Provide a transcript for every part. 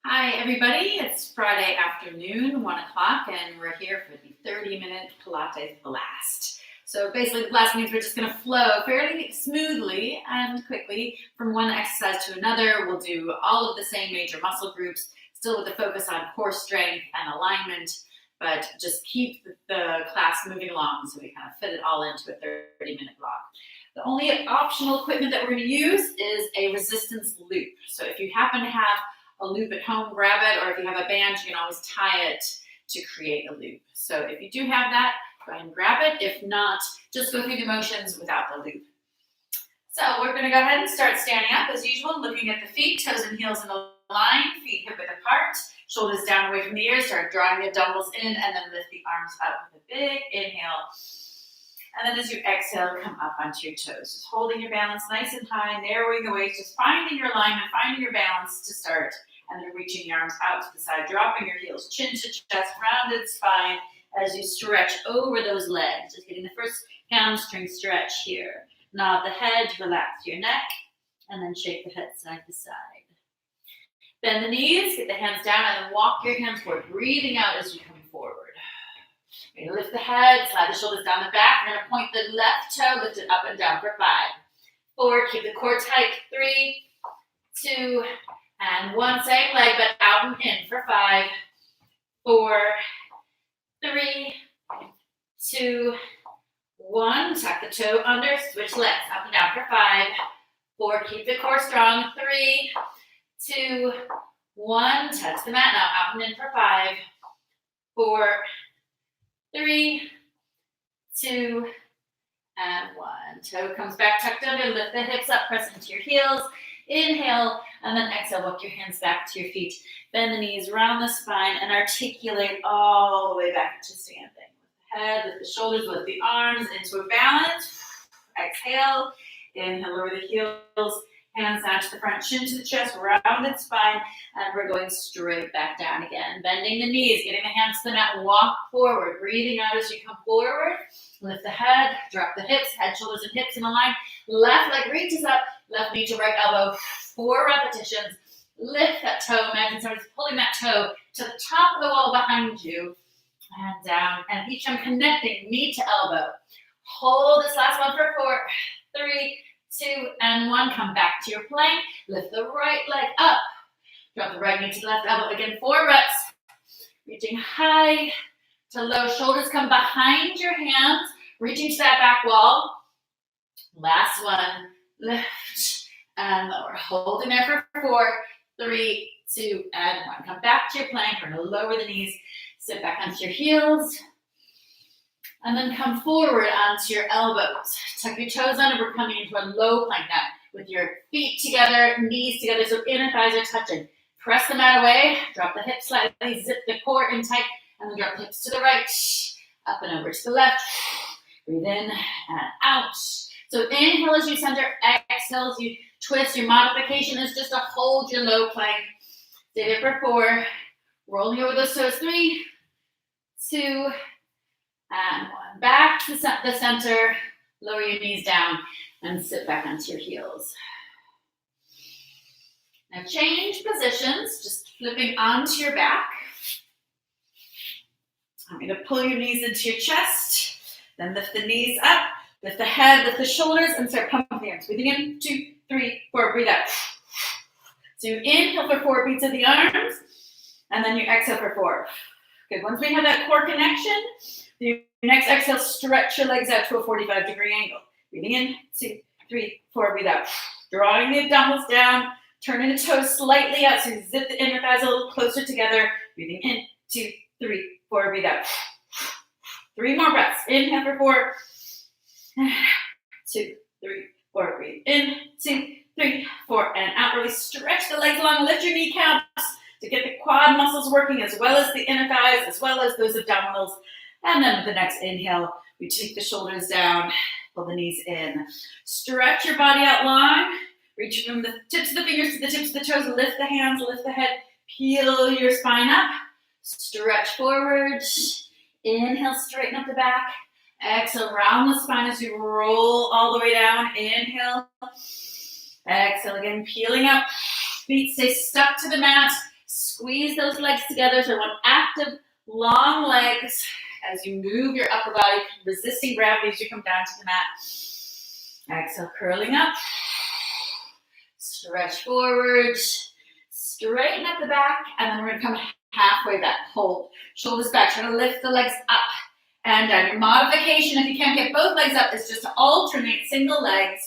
Hi everybody, it's Friday afternoon, 1 o'clock, and we're here for the 30-minute Pilates Blast. So basically the blast means we're just going to flow fairly smoothly and quickly from one exercise to another. We'll do all of the same major muscle groups, still with the focus on core strength and alignment, but just keep the class moving along so we kind of fit it all into a 30-minute block. The only optional equipment that we're going to use is a resistance loop. So if you happen to have a loop at home, grab it, or if you have a band, you can always tie it to create a loop. So if you do have that, go ahead and grab it. If not, just go through the motions without the loop. So we're going to go ahead and start standing up as usual, looking at the feet, toes and heels in a line, feet hip width apart, shoulders down away from the ears, start drawing the dumbbells in, and then lift the arms up with a big inhale. And then as you exhale, come up onto your toes, just holding your balance nice and high, narrowing the waist, just finding your alignment, finding your balance to start. And then reaching your arms out to the side, dropping your heels, chin to chest, rounded spine as you stretch over those legs. Just getting the first hamstring stretch here. Nod the head, relax your neck, and then shake the head side to side. Bend the knees, get the hands down, and then walk your hands forward, breathing out as you come forward. You're going to lift the head, slide the shoulders down the back. You're going to point the left toe, lift it up and down for 5, 4, keep the core tight, 3, 2, and 1, same leg, but out and in for 5, 4, 3, 2, 1. Tuck the toe under, switch legs, up and down for 5, 4, keep the core strong, 3, 2, 1. Touch the mat now, out and in for 5, 4, 3, 2, and 1. Toe comes back, tucked under, lift the hips up, press into your heels. Inhale, and then exhale, walk your hands back to your feet. Bend the knees, round the spine, and articulate all the way back to standing. Lift the head, lift the shoulders, lift the arms into a balance. Exhale, inhale, lower the heels, hands down to the front, chin to the chest, rounded spine, and we're going straight back down again. Bending the knees, getting the hands to the mat, walk forward, breathing out as you come forward. Lift the head, drop the hips, head, shoulders, and hips in a line. Left leg reaches up, left knee to right elbow, 4 repetitions. Lift that toe, imagine someone's pulling that toe to the top of the wall behind you, and down, and each time connecting knee to elbow. Hold this last one for 4, 3, 2, and 1. Come back to your plank, lift the right leg up, drop the right knee to the left elbow. Again, 4 reps, reaching high to low, shoulders come behind your hands, reaching to that back wall. Last one, lift and lower. Holding there for 4, 3, 2, and 1. Come back to your plank. We're going to lower the knees, sit back onto your heels, and then come forward onto your elbows. Tuck your toes under. We're coming into a low plank now with your feet together, knees together, so inner thighs are touching. Press the mat away, drop the hips slightly, zip the core in tight, and then drop the hips to the right, up and over to the left. Breathe in and out. So inhale as you center, exhale as you twist. Your modification is just to hold your low plank. Stay there for 4. Rolling over those toes, 3, 2, and 1. Back to the center. Lower your knees down and sit back onto your heels. Now change positions, just flipping onto your back. I'm going to pull your knees into your chest, then lift the knees up, lift the head, lift the shoulders, and start pumping the arms. Breathing in, 2, 3, 4, breathe out. So you inhale for 4 beats of the arms, and then you exhale for 4. Good, once we have that core connection, your next exhale, stretch your legs out to a 45-degree angle. Breathing in, 2, 3, 4, breathe out. Drawing the abdominals down, turning the toes slightly out, so you zip the inner thighs a little closer together. Breathing in, 2, 3, 4, breathe out. 3 more breaths. Inhale for 4. 2, 3, 4. Breathe in. 2, 3, 4. And out. Really stretch the legs long. Lift your kneecaps to get the quad muscles working as well as the inner thighs, as well as those abdominals. And then with the next inhale, we take the shoulders down, pull the knees in. Stretch your body out long. Reach from the tips of the fingers to the tips of the toes. Lift the hands, lift the head. Peel your spine up. Stretch forward. Inhale, straighten up the back. Exhale, round the spine as you roll all the way down. Inhale. Exhale again, peeling up. Feet stay stuck to the mat. Squeeze those legs together. So I want active, long legs as you move your upper body, resisting gravity as you come down to the mat. Exhale, curling up. Stretch forward. Straighten up the back, and then we're going to come halfway back. Hold. Shoulders back. Try to lift the legs up and down. Your modification, if you can't get both legs up, is just to alternate single legs.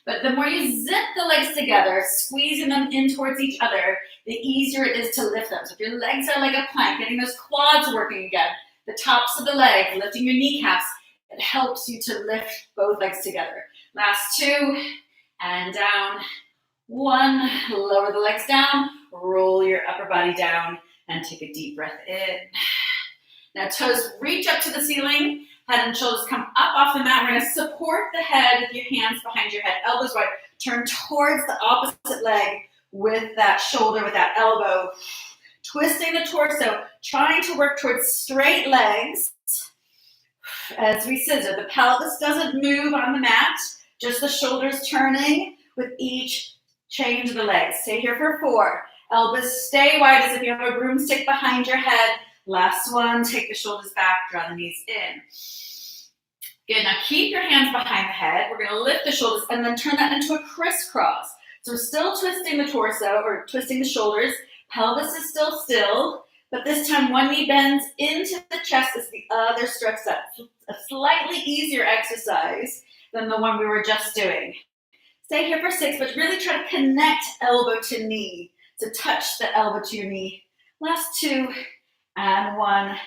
But the more you zip the legs together, squeezing them in towards each other, the easier it is to lift them. So if your legs are like a plank, getting those quads working again, the tops of the leg, lifting your kneecaps, it helps you to lift both legs together. Last two, and down. One, lower the legs down, roll your upper body down, and take a deep breath in. Now toes reach up to the ceiling, head and shoulders come up off the mat. We're going to support the head with your hands behind your head, elbows wide. Turn towards the opposite leg with that shoulder, with that elbow. Twisting the torso, trying to work towards straight legs. As we scissor, the pelvis doesn't move on the mat, just the shoulders turning with each change of the legs. Stay here for 4. Elbows stay wide as if you have a broomstick behind your head. Last one, take the shoulders back, draw the knees in. Good, now keep your hands behind the head. We're gonna lift the shoulders and then turn that into a crisscross. So we're still twisting the torso or twisting the shoulders. Pelvis is still, but this time one knee bends into the chest as the other stretches up. A slightly easier exercise than the one we were just doing. Stay here for 6, but really try to connect elbow to knee. So touch the elbow to your knee. Last 2, and 1.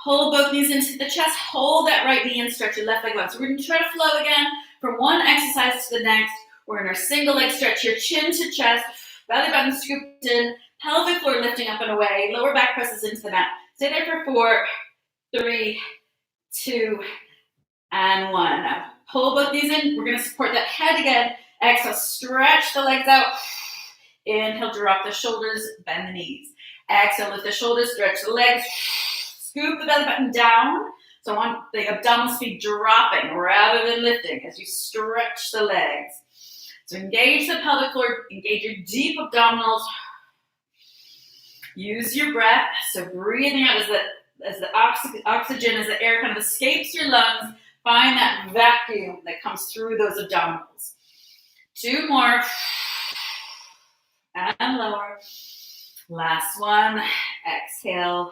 Pull both knees into the chest. Hold that right knee and stretch your left leg out. So we're going to try to flow again from one exercise to the next. We're in our single leg stretch here, chin to chest, belly button scooped in, pelvic floor lifting up and away, lower back presses into the mat. Stay there for 4, 3, 2, and 1. Now pull both knees in. We're going to support that head again. Exhale, stretch the legs out. Inhale, drop the shoulders, bend the knees. Exhale, lift the shoulders, stretch the legs. Scoop the belly button down. So I want the abdominals to be dropping rather than lifting as you stretch the legs. So engage the pelvic floor, engage your deep abdominals. Use your breath. So breathing out as the oxygen, as the air kind of escapes your lungs, find that vacuum that comes through those abdominals. 2 more. And lower. Last one. Exhale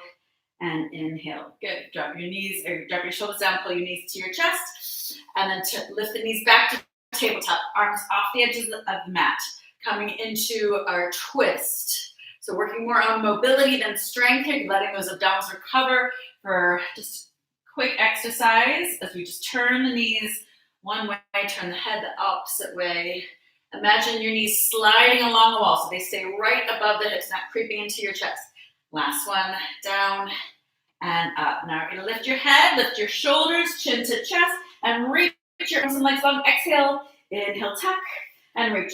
and inhale. Good. Drop your knees, or drop your shoulders down, pull your knees to your chest, and then lift the knees back to tabletop. Arms off the edges of the mat. Coming into our twist. So working more on mobility than strength here, letting those abdominals recover for just quick exercise as we just turn the knees one way, turn the head the opposite way. Imagine your knees sliding along the wall so they stay right above the hips, not creeping into your chest. Last one, down and up. Now we're going to lift your head, lift your shoulders, chin to chest, and reach your arms and legs long. Exhale, inhale, tuck, and reach,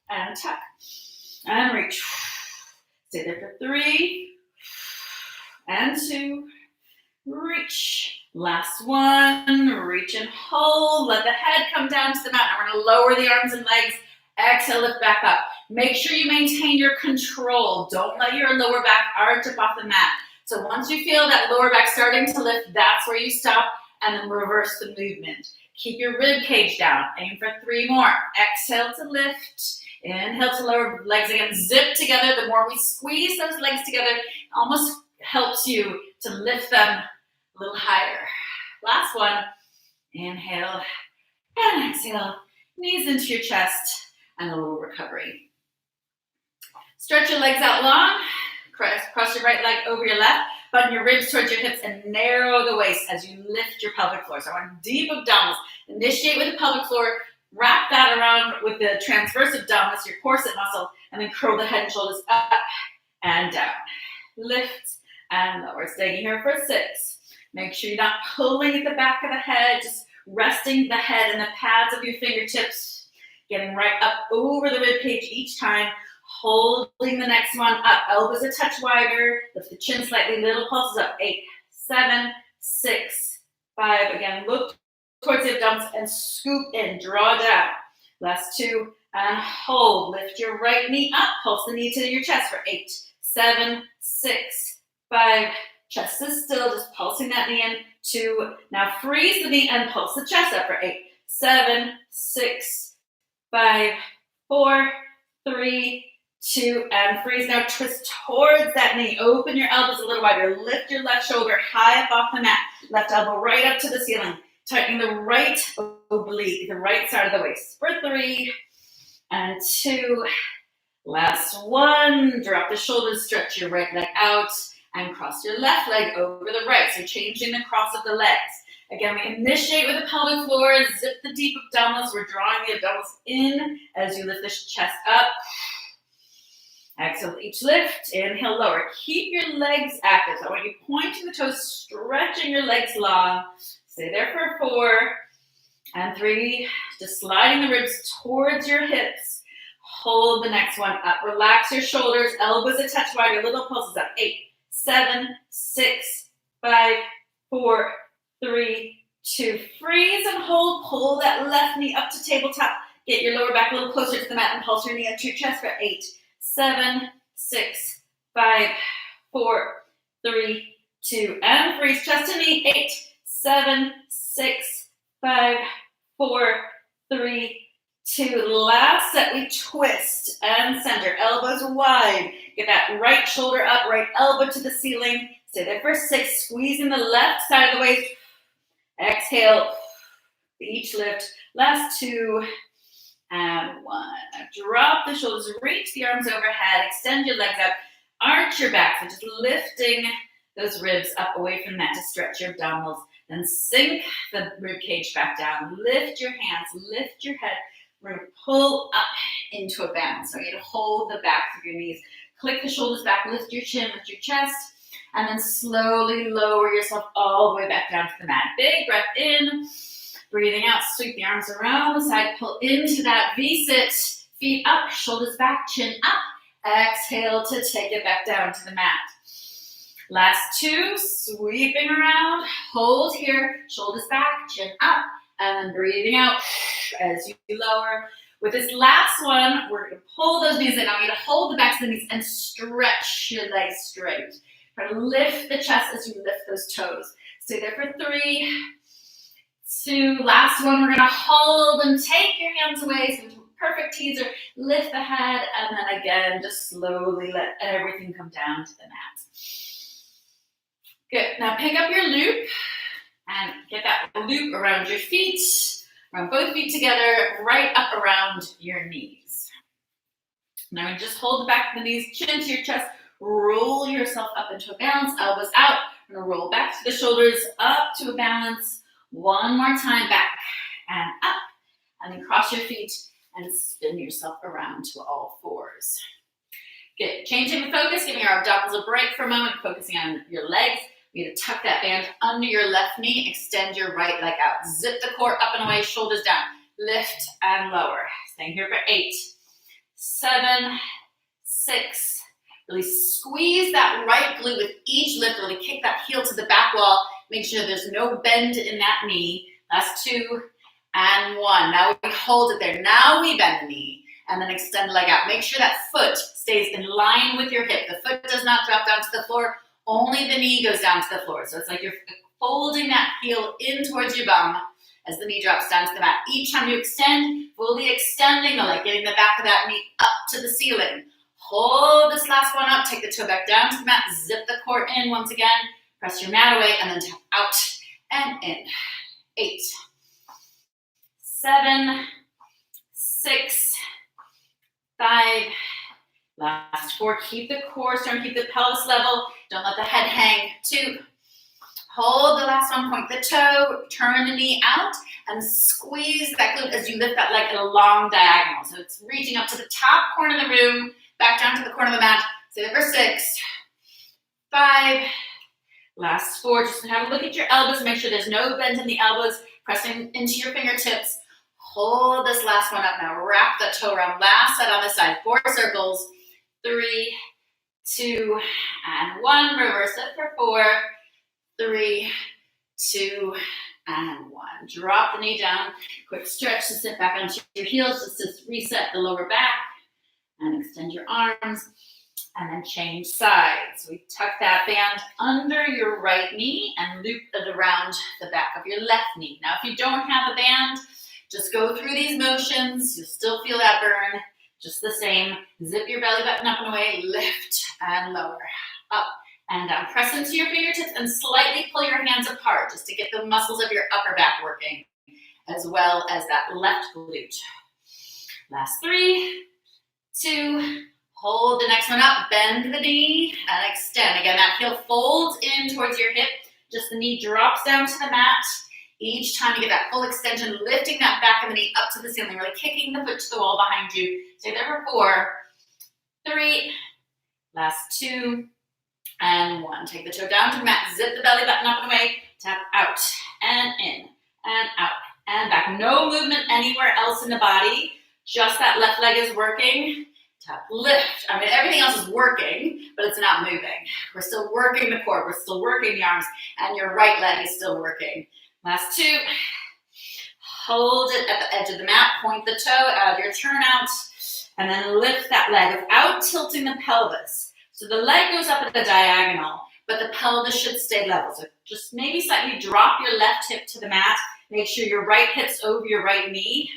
and tuck, and reach. Stay there for 3, and 2, reach. Last one, reach and hold. Let the head come down to the mat. Now we're going to lower the arms and legs. Exhale, lift back up. Make sure you maintain your control. Don't let your lower back arch up off the mat. So once you feel that lower back starting to lift, that's where you stop and then reverse the movement. Keep your rib cage down. Aim for 3 more. Exhale to lift. Inhale to lower legs again. Zip together. The more we squeeze those legs together, it almost helps you to lift them a little higher. Last one. Inhale and exhale. Knees into your chest and a little recovery. Stretch your legs out long. Cross your right leg over your left. Button your ribs towards your hips and narrow the waist as you lift your pelvic floor. So I want deep abdominals. Initiate with the pelvic floor. Wrap that around with the transverse abdominis, your corset muscle, and then curl the head and shoulders up and down. Lift and lower. Staying here for 6. Make sure you're not pulling at the back of the head, just resting the head in the pads of your fingertips, getting right up over the rib cage each time, holding the next one up. Elbows a touch wider, lift the chin slightly, little pulses up. 8, 7, 6, 5. Again, look towards the abdominals and scoop in, draw down. Last 2, and hold. Lift your right knee up, pulse the knee to your chest for 8, 7, 6, 5. Chest is still, just pulsing that knee in. 2. Now freeze the knee and pulse the chest up for 8, 7, 6, 5, 4, 3, 2, and freeze. Now twist towards that knee. Open your elbows a little wider. Lift your left shoulder high up off the mat. Left elbow right up to the ceiling. Tightening the right oblique, the right side of the waist. For 3 and 2. Last 1. Drop the shoulders, stretch your right leg out, and cross your left leg over the right. So changing the cross of the legs. Again, we initiate with the pelvic floor, zip the deep abdominals. We're drawing the abdominals in as you lift the chest up. Exhale, each lift. Inhale, lower. Keep your legs active. So I want you pointing the toes, stretching your legs long. Stay there for 4 and 3. Just sliding the ribs towards your hips. Hold the next one up. Relax your shoulders. Elbows a touch wider. Little pulses up. 8, 7, 6, 5, 4, 3, 2. Freeze and hold. Pull that left knee up to tabletop. Get your lower back a little closer to the mat and pulse your knee into your chest for 8, 7, 6, 5, 4, 3, 2. And freeze. Chest to knee. 8, 7, 6, 5, 4, 3, 2. Last set, we twist and center. Elbows wide. Get that right shoulder up, right elbow to the ceiling. Stay there for 6. Squeezing the left side of the waist. Exhale. Each lift. Last 2 and 1. Drop the shoulders. Reach the arms overhead. Extend your legs out. Arch your back. So just lifting those ribs up away from the mat to stretch your abdominals. Then sink the rib cage back down. Lift your hands. Lift your head. We're going to pull up into a bend. So you need to hold the backs of your knees. Click the shoulders back. Lift your chin, lift your chest. And then slowly lower yourself all the way back down to the mat. Big breath in. Breathing out. Sweep the arms around the side. Pull into that V-sit. Feet up. Shoulders back. Chin up. Exhale to take it back down to the mat. Last 2. Sweeping around. Hold here. Shoulders back. Chin up. And then breathing out as you lower. With this last one, we're going to pull those knees in. Now you're going to hold the backs of the knees and stretch your legs straight. Try to lift the chest as you lift those toes. Stay there for 3, 2. Last one, we're going to hold and take your hands away. So perfect teaser. Lift the head. And then again, just slowly let everything come down to the mat. Good. Now pick up your loop. And get that loop around your feet, around both feet together, right up around your knees. Now just hold the back of the knees, chin to your chest, roll yourself up into a balance, elbows out. We're going to roll back to the shoulders, up to a balance. One more time, back and up. And then cross your feet and spin yourself around to all 4s. Good. Changing the focus, giving our abdominals a break for a moment, focusing on your legs. You need to tuck that band under your left knee, extend your right leg out. Zip the core up and away, shoulders down. Lift and lower. Staying here for 8, 7, 6. Really squeeze that right glute with each lift. Really kick that heel to the back wall. Make sure there's no bend in that knee. Last 2 and 1. Now we hold it there. Now we bend the knee and then extend the leg out. Make sure that foot stays in line with your hip. The foot does not drop down to the floor. Only the knee goes down to the floor. So it's like you're folding that heel in towards your bum as the knee drops down to the mat. Each time you extend, fully extending the leg, getting the back of that knee up to the ceiling. Hold this last one up. Take the toe back down to the mat. Zip the core in once again. Press your mat away and then tap out and in. 8, 7, 6, 5. Last 4, keep the core strong, keep the pelvis level. Don't let the head hang. 2, hold the last one, point the toe, turn the knee out, and squeeze that glute as you lift that leg in a long diagonal. So it's reaching up to the top corner of the room, back down to the corner of the mat. Stay there for 6, 5, last 4. Just have a look at your elbows, make sure there's no bend in the elbows, pressing into your fingertips. Hold this last one up now. Wrap that toe around. Last set on this side. 4 circles. 3, 2, and 1. Reverse it for 4, 3, 2, and 1. Drop the knee down. Quick stretch to sit back onto your heels just to reset the lower back and extend your arms. And then change sides. We tuck that band under your right knee and loop it around the back of your left knee. Now, if you don't have a band, just go through these motions. You'll still feel that burn, just the same. Zip your belly button up and away, lift and lower, up and down. Press into your fingertips and slightly pull your hands apart just to get the muscles of your upper back working, as well as that left glute. Last 3, 2, hold the next one up, bend the knee and extend. Again, that heel folds in towards your hip, just the knee drops down to the mat. Each time you get that full extension, lifting that back of the knee up to the ceiling, really kicking the foot to the wall behind you. Stay there for 4, 3, last 2, and 1. Take the toe down to the mat, zip the belly button up and away, tap out and in and out and back. No movement anywhere else in the body, just that left leg is working. Tap, lift. I mean, everything else is working, but it's not moving. We're still working the core, we're still working the arms, and your right leg is still working. Last 2. Hold it at the edge of the mat, point the toe out of your turnout, and then lift that leg without tilting the pelvis. So the leg goes up at the diagonal, but the pelvis should stay level. So just maybe slightly drop your left hip to the mat. Make sure your right hip's over your right knee.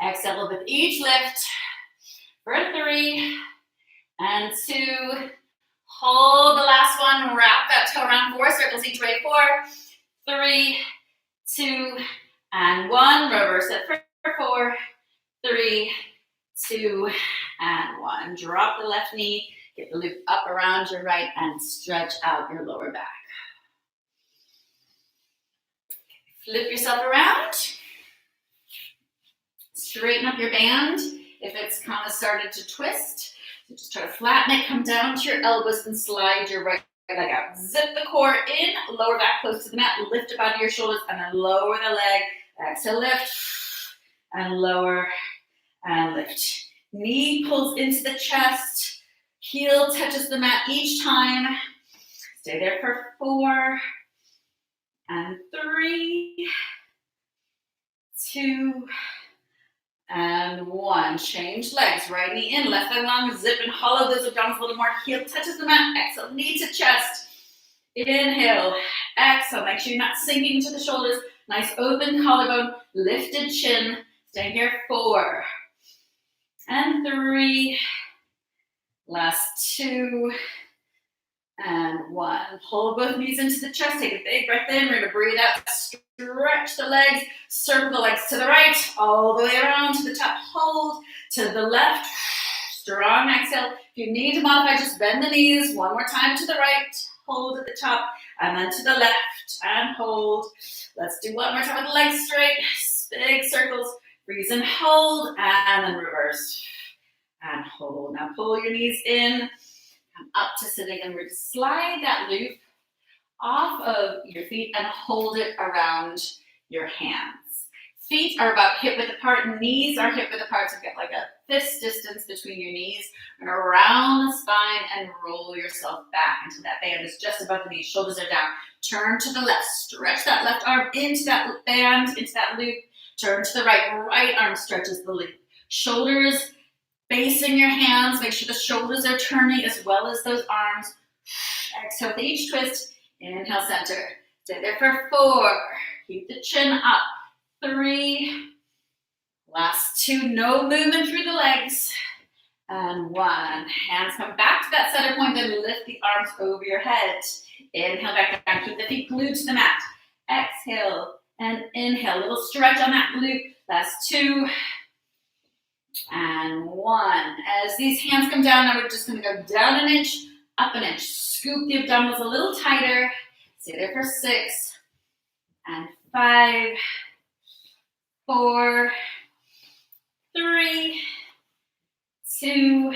Exhale with each lift. For 3 and 2, hold the last one, wrap that toe around, 4 circles each way, 4, 3, 2, and 1, reverse it for 4, 3, 2, and 1. Drop the left knee, get the loop up around your right, and stretch out your lower back. Flip yourself around, straighten up your band. If it's kind of started to twist, so just try to flatten it, come down to your elbows and slide your right leg out. Zip the core in, lower back close to the mat, lift up out of your shoulders and then lower the leg. Exhale, lift and lower and lift. Knee pulls into the chest, heel touches the mat each time. Stay there for 4 and 3, 2, and 1. Change legs. Right knee in, left leg long. Zip and hollow those abdominals a little more. Heel touches the mat. Exhale, knee to chest. Inhale. Exhale. Make sure you're not sinking into the shoulders. Nice open collarbone. Lifted chin. Stay here. 4 and 3. Last 2 and 1. Pull both knees into the chest. Take a big breath in. We're going to breathe out. Stretch the legs. Circle the legs to the right. All the way around to the top. Hold to the left. Strong exhale. If you need to modify, just bend the knees. One more time to the right. Hold at the top. And then to the left. And hold. Let's do one more time with the legs straight. Big circles. Breathe and hold. And then reverse. And hold. Now pull your knees in. Come up to sitting, and we're going to slide that loop off of your feet and hold it around your hands. Feet are about hip width apart, knees are hip width apart, so get like a fist distance between your knees. And around the spine and roll yourself back into that band. It's just above the knees, shoulders are down. Turn to the left, stretch that left arm into that band, into that loop. Turn to the right arm stretches the loop. Shoulders facing your hands, make sure the shoulders are turning as well as those arms. Exhale with each twist. Inhale, center. Stay there for 4. Keep the chin up. 3. Last 2. No movement through the legs. And 1. Hands come back to that center point. Then lift the arms over your head. Inhale, back down. Keep the feet glued to the mat. Exhale and inhale. A little stretch on that glute. Last 2. And 1. As these hands come down, now we're just going to go down an inch, up an inch. Scoop the abdominals a little tighter. Stay there for 6 and 5, 4, 3, 2,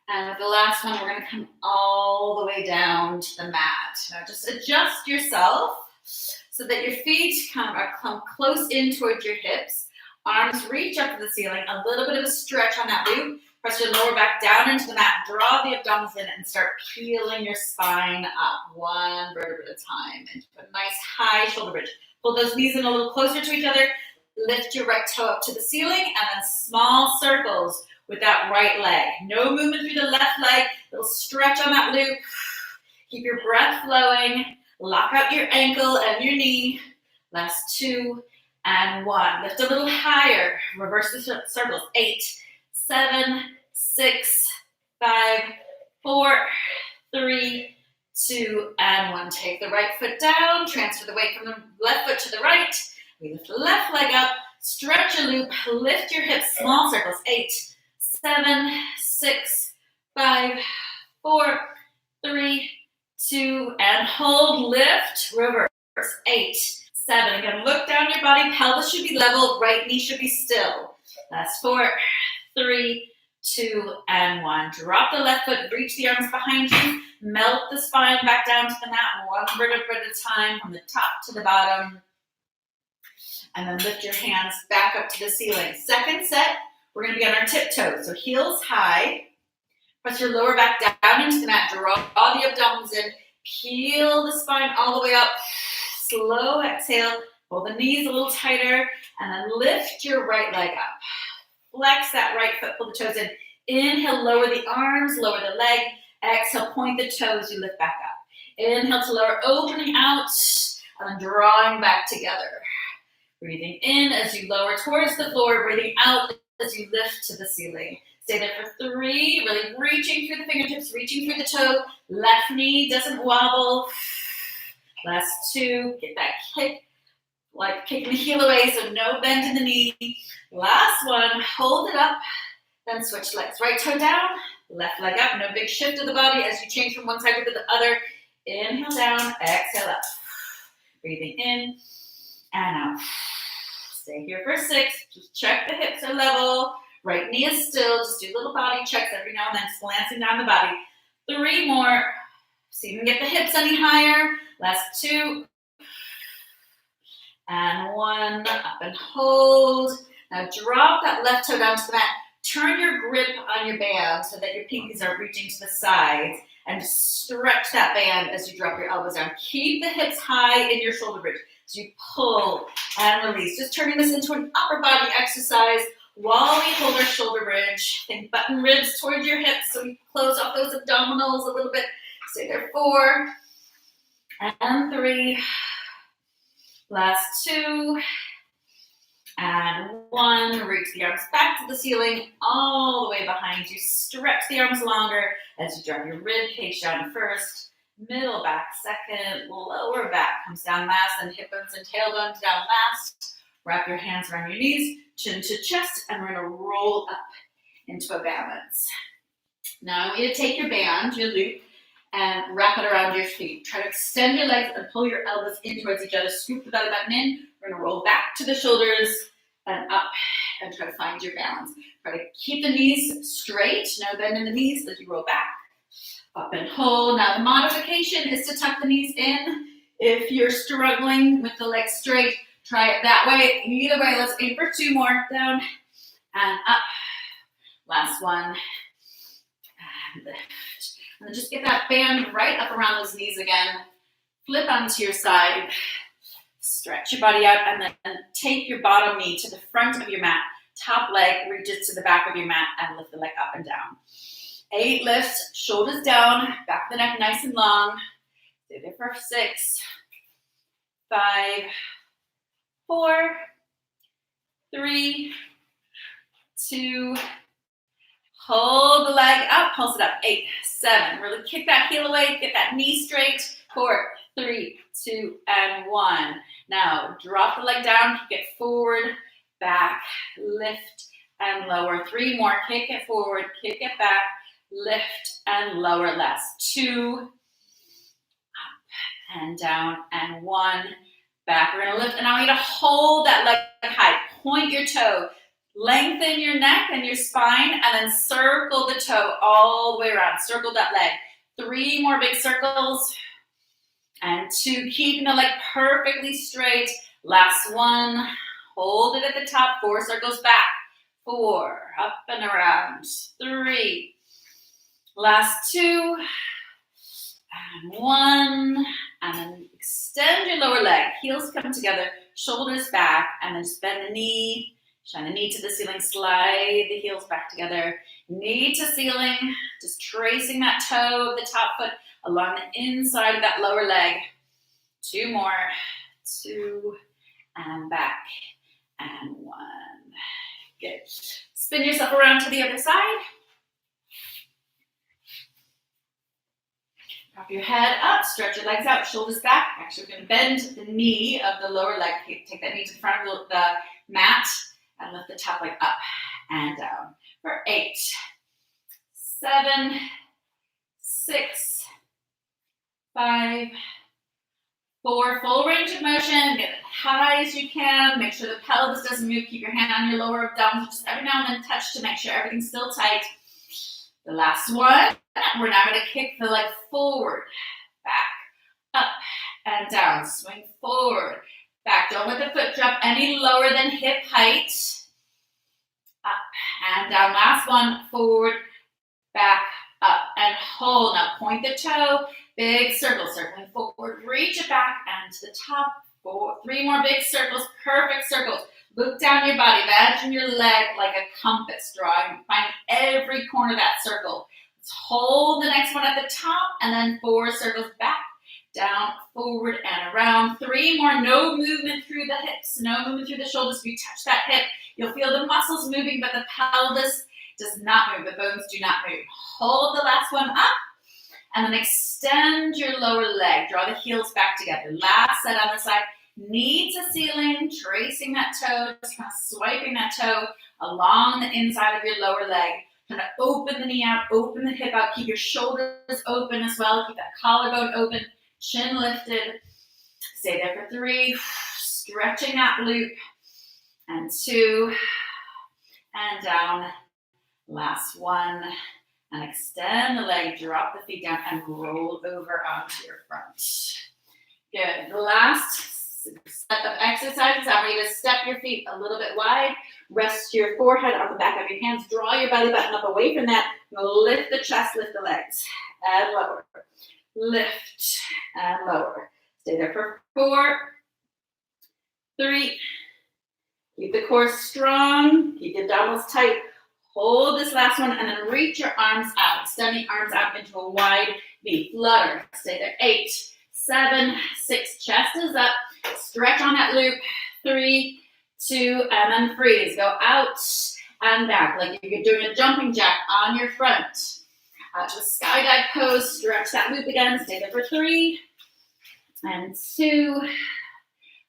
and with the last one, we're going to come all the way down to the mat. Now just adjust yourself so that your feet come close in towards your hips. Arms reach up to the ceiling, a little bit of a stretch on that loop. Press your lower back down into the mat, draw the abdominals in, and start peeling your spine up, one vertebra at a time, into a nice high shoulder bridge. Pull those knees in a little closer to each other, lift your right toe up to the ceiling, and then small circles with that right leg. No movement through the left leg. Little stretch on that loop. Keep your breath flowing. Lock out your ankle and your knee. Last 2 and 1. Lift a little higher. Reverse the circles. 8, 7, 6, 5, 4, 3, 2, and 1. Take the right foot down. Transfer the weight from the left foot to the right. We lift the left leg up. Stretch a loop. Lift your hips. Small circles. 8, 7, 6, 5, 4, 3, 2, and hold. Lift. Reverse. 8, 7. Again, look down your body. Pelvis should be level. Right knee should be still. Last 4, 3, 2, and 1. Drop the left foot. Reach the arms behind you. Melt the spine back down to the mat. One vertebra at a time from the top to the bottom. And then lift your hands back up to the ceiling. Second set, we're going to be on our tiptoes. So heels high. Press your lower back down into the mat. Draw the abdominals in. Peel the spine all the way up. Slow exhale. Pull the knees a little tighter. And then lift your right leg up. Flex that right foot. Pull the toes in. Inhale, lower the arms. Lower the leg. Exhale, point the toes. You lift back up. Inhale to lower. Opening out. And then drawing back together. Breathing in as you lower towards the floor. Breathing out as you lift to the ceiling. Stay there for 3, really reaching through the fingertips, reaching through the toe. Left knee doesn't wobble. Last 2, get that kick, like kicking the heel away, so no bend in the knee. Last 1, hold it up, then switch legs. Right toe down, left leg up, no big shift of the body as you change from one side to the other. Inhale down, exhale up. Breathing in and out. Stay here for 6, just check the hips are level. Right knee is still, just do little body checks every now and then, glancing down the body. 3 more. See if you can get the hips any higher. Last 2. And 1. Up and hold. Now drop that left toe down to the mat. Turn your grip on your band so that your pinkies are reaching to the sides. And stretch that band as you drop your elbows down. Keep the hips high in your shoulder bridge. So you pull and release. Just turning this into an upper body exercise. While we hold our shoulder bridge, think button ribs towards your hips so we close off those abdominals a little bit. Stay there 4 and 3. Last 2 and 1. Reach the arms back to the ceiling, all the way behind you. Stretch the arms longer as you drop your rib cage down first. Middle back second. Lower back comes down last, and hip bones and tailbones down last. Wrap your hands around your knees, chin to chest, and we're going to roll up into a balance. Now I want you to take your band, your loop, and wrap it around your feet. Try to extend your legs and pull your elbows in towards each other. Scoop the belly button in. We're going to roll back to the shoulders and up and try to find your balance. Try to keep the knees straight. No bend in the knees as you roll back. Up and hold. Now the modification is to tuck the knees in. If you're struggling with the legs straight, try it that way. Either way, let's aim for 2 more. Down and up. Last 1. And lift. And then just get that band right up around those knees again. Flip onto your side. Stretch your body out and then take your bottom knee to the front of your mat. Top leg reaches to the back of your mat and lift the leg up and down. 8 lifts, shoulders down, back of the neck nice and long. Stay there for 6, 5, 4, 3, 2, hold the leg up, pulse it up. 8, 7, really kick that heel away, get that knee straight. 4, 3, 2, and 1. Now drop the leg down, kick it forward, back, lift, and lower. 3 more, kick it forward, kick it back, lift, and lower. Last 2, up and down, and 1. Back, we're gonna lift, and I want you to hold that leg high. Point your toe, lengthen your neck and your spine, and then circle the toe all the way around. Circle that leg. 3 more big circles, and 2. Keeping the leg perfectly straight. Last 1. Hold it at the top. 4 circles back. 4, up and around. 3. Last 2. And 1. And then extend your lower leg. Heels come together, shoulders back, and then just bend the knee, Shine the knee to the ceiling, slide the heels back together. Knee to ceiling, just tracing that toe of the top foot along the inside of that lower leg. 2 more, 2, and back, and 1. Good. Spin yourself around to the other side. Drop your head up, stretch your legs out, shoulders back. Actually, we're going to bend the knee of the lower leg. Take that knee to the front of the mat and lift the top leg up and down. For 8, 7, 6, 5, 4. Full range of motion. Get as high as you can. Make sure the pelvis doesn't move. Keep your hand on your lower abdominal. Just every now and then touch to make sure everything's still tight. The last one. We're now going to kick the leg forward, back, up, and down. Swing forward, back. Don't let the foot drop any lower than hip height. Up and down. Last one, forward, back, up, and hold. Now point the toe, big circle, circling forward. Reach it back and to the top. 4, 3 more big circles, perfect circles. Look down your body. Imagine your leg like a compass drawing. Find every corner of that circle. Let's hold the next one at the top and then 4 circles back, down, forward, and around. 3 more. No movement through the hips. No movement through the shoulders. If you touch that hip, you'll feel the muscles moving, but the pelvis does not move. The bones do not move. Hold the last one up and then extend your lower leg. Draw the heels back together. Last set on the side. Knee to ceiling, tracing that toe, just kind of swiping that toe along the inside of your lower leg. Kind of open the knee out, open the hip out, keep your shoulders open as well, keep that collarbone open, chin lifted. Stay there for 3, stretching that loop, and 2, and down. Last one, and extend the leg, drop the feet down, and roll over onto your front. Good. The last set of exercises, I want you to step your feet a little bit wide, rest your forehead on the back of your hands, draw your belly button up away from that, lift the chest, lift the legs, and lower, lift, and lower. Stay there for 4, 3, keep the core strong, keep the abdominals tight, hold this last one, and then reach your arms out, extend the arms out into a wide V, flutter, stay there, 8, 7, 6, chest is up, stretch on that loop, 3, 2, and then freeze. Go out and back, like you're doing a jumping jack on your front. Out to a skydive pose, stretch that loop again, stay there for 3, and 2,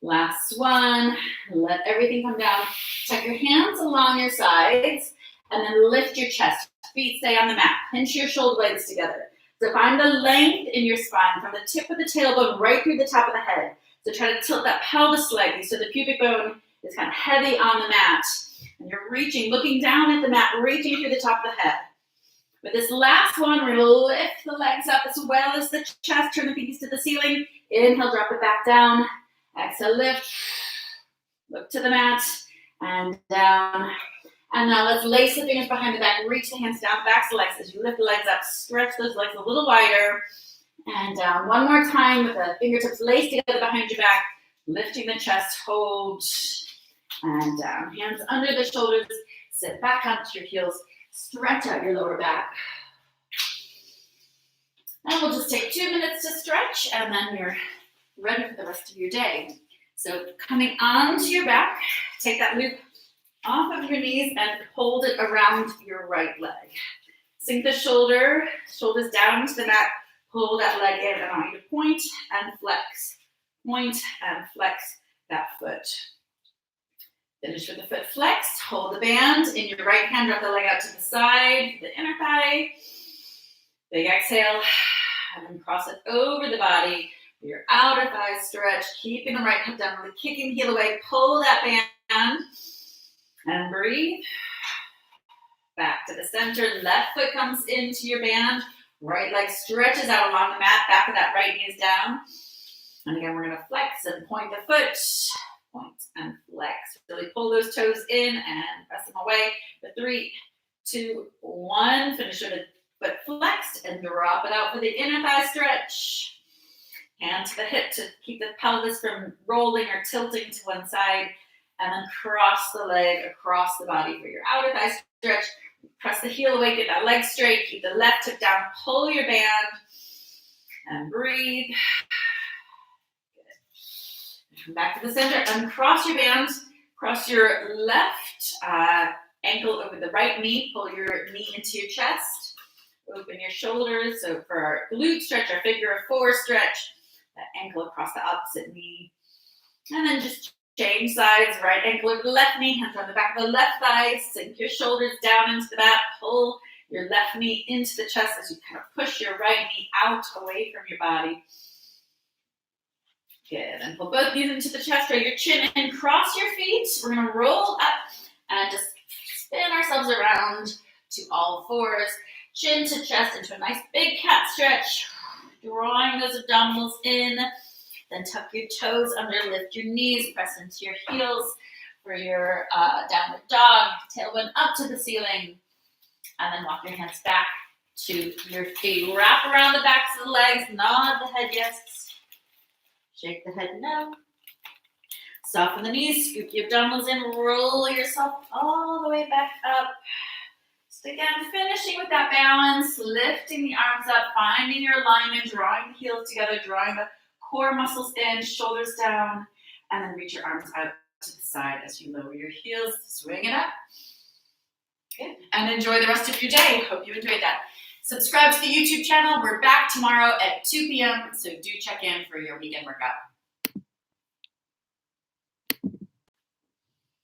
last one, let everything come down. Tuck your hands along your sides, and then lift your chest. Feet stay on the mat, pinch your shoulder blades together. So find the length in your spine from the tip of the tailbone right through the top of the head. So try to tilt that pelvis slightly so the pubic bone is kind of heavy on the mat. And you're reaching, looking down at the mat, reaching through the top of the head. With this last one, we're going to lift the legs up as well as the chest. Turn the pinkies to the ceiling. Inhale, drop it back down. Exhale, lift. Look to the mat and down. And now let's lace the fingers behind the back. Reach the hands down, backs the legs. As you lift the legs up, stretch those legs a little wider. And down. One more time with the fingertips laced together behind your back. Lifting the chest, hold. And down. Hands under the shoulders. Sit back onto your heels. Stretch out your lower back. And we'll just take 2 minutes to stretch, and then you're ready for the rest of your day. So coming onto your back, take that loop off of your knees and hold it around your right leg. Sink the shoulders down to the mat. Pull that leg in, and I want you to point and flex. Point and flex that foot. Finish with the foot flexed. Hold the band in your right hand. Drop the leg out to the side, the inner thigh. Big exhale, and then cross it over the body. Your outer thigh stretch, keeping the right hip down, really kicking the heel away. Pull that band and breathe. Back to the center. Left foot comes into your band. Right leg stretches out along the mat. Back of that right knee is down. And again, we're going to flex and point the foot. Point and flex. Really pull those toes in and press them away. For 3, 2, 1. Finish with the foot flexed and drop it out for the inner thigh stretch. Hand to the hip to keep the pelvis from rolling or tilting to one side. and then cross the leg across the body for your outer thigh stretch. Press the heel away, get that leg straight, keep the left hip down, pull your band, and breathe. Good. Come back to the center, uncross your band, cross your left ankle over the right knee, pull your knee into your chest, open your shoulders. So for our glute stretch, our figure of four stretch, that ankle across the opposite knee. And then just change sides, right ankle over the left knee, hands on the back of the left thigh, sink your shoulders down into the mat, pull your left knee into the chest as you kind of push your right knee out away from your body. Good, and pull both knees into the chest, draw your chin in, cross your feet. We're gonna roll up and just spin ourselves around to all fours, chin to chest into a nice big cat stretch, drawing those abdominals in. Then tuck your toes under, lift your knees, press into your heels for your downward dog, tailbone up to the ceiling, and then walk your hands back to your feet. Wrap around the backs of the legs, nod the head yes, shake the head no. Soften the knees, scoop the abdominals in, roll yourself all the way back up. So again, finishing with that balance, lifting the arms up, finding your alignment, drawing the heels together, drawing the core muscles in, shoulders down, and then reach your arms out to the side as you lower your heels, swing it up. Okay. And enjoy the rest of your day. Hope you enjoyed that. Subscribe to the YouTube channel. We're back tomorrow at 2 p.m., so do check in for your weekend workout.